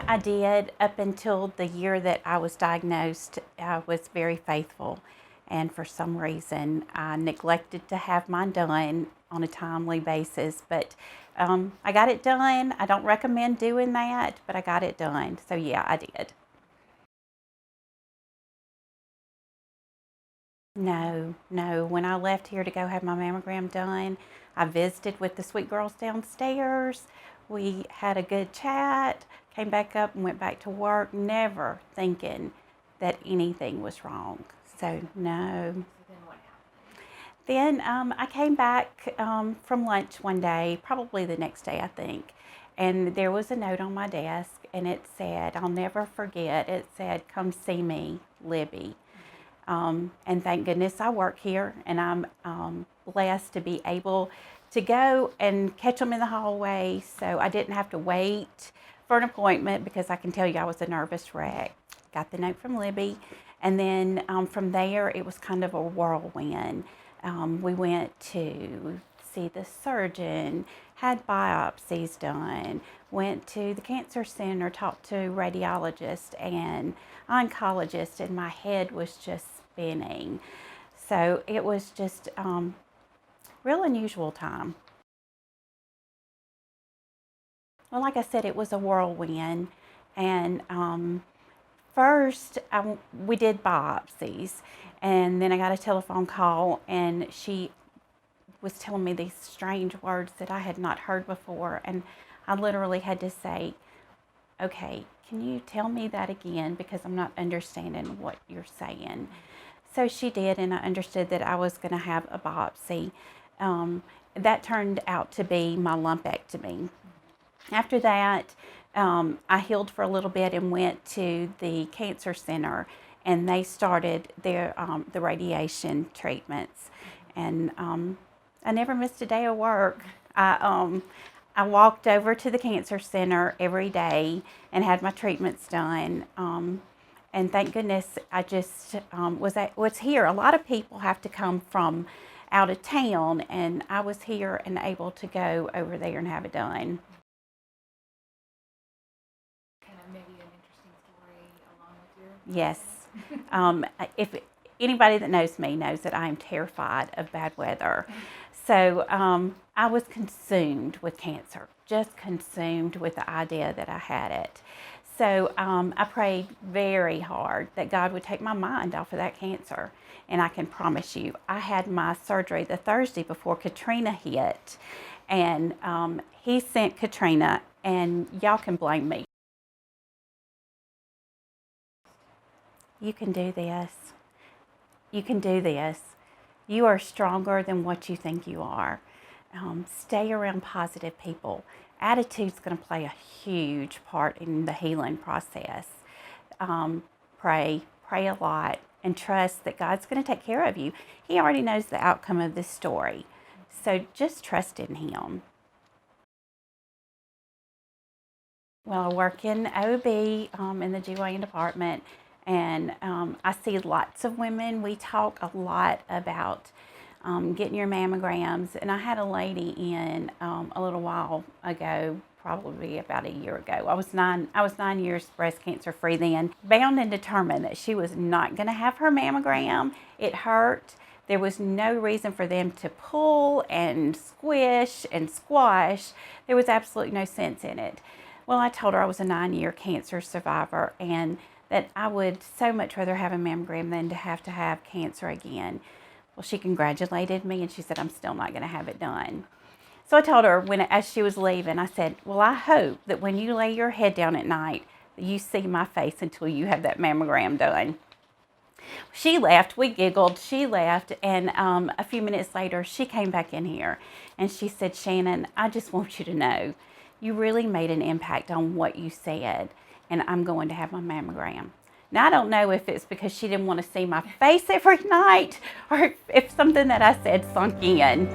I did. Up until the year that I was diagnosed, I was very faithful. And for some reason, I neglected to have mine done on a timely basis. But I got it done. I don't recommend doing that, but I got it done. So yeah, I did. No, no. When I left here to go have my mammogram done, I visited with the sweet girls downstairs. We had a good chat, came back up and went back to work, never thinking that anything was wrong. So, no. Then I came back from lunch one day, probably the next day, I think, and there was a note on my desk, and it said, I'll never forget, it said, come see me, Libby. And thank goodness I work here, and I'm blessed to be able to go and catch them in the hallway, so I didn't have to wait for an appointment because I can tell you I was a nervous wreck. Got the note from Libby, and then from there it was kind of a whirlwind. We went to see the surgeon, had biopsies done, went to the cancer center, talked to radiologists and oncologists, and my head was just spinning. So it was just real unusual time. Well, like I said, it was a whirlwind, and first we did biopsies, and then I got a telephone call, and she was telling me these strange words that I had not heard before, and I literally had to say, okay, can you tell me that again, because I'm not understanding what you're saying. So she did, and I understood that I was going to have a biopsy. That turned out to be my lumpectomy. After that, I healed for a little bit and went to the cancer center, and they started their the radiation treatments. And I never missed a day of work. I walked over to the cancer center every day and had my treatments done. And thank goodness I just was here. A lot of people have to come from out of town, and I was here and able to go over there and have it done. Kind of maybe an interesting story along with your... Yes. If anybody that knows me knows that I am terrified of bad weather. So I was consumed with cancer, just consumed with the idea that I had it. So I prayed very hard that God would take my mind off of that cancer. And I can promise you, I had my surgery the Thursday before Katrina hit. And he sent Katrina, and y'all can blame me. You can do this. You can do this. You are stronger than what you think you are. Stay around positive people. Attitude's going to play a huge part in the healing process. Pray a lot, and trust that God's going to take care of you. He already knows the outcome of this story. So just trust in Him. Well, I work in OB in the GYN department, and I see lots of women. We talk a lot about getting your mammograms, and I had a lady in a little while ago, probably about a year ago. I was 9 years breast cancer free then, bound and determined that she was not going to have her mammogram. It hurt. There was no reason for them to pull and squish and squash. There was absolutely no sense in it. Well, I told her I was a 9-year cancer survivor, and that I would so much rather have a mammogram than to have cancer again. Well, she congratulated me, and she said, I'm still not going to have it done. So I told her, as she was leaving, I said, well, I hope that when you lay your head down at night, that you see my face until you have that mammogram done. She left, we giggled, she left, and a few minutes later, she came back in here, and she said, Shannon, I just want you to know, you really made an impact on what you said, and I'm going to have my mammogram. Now, I don't know if it's because she didn't want to see my face every night, or if something that I said sunk in.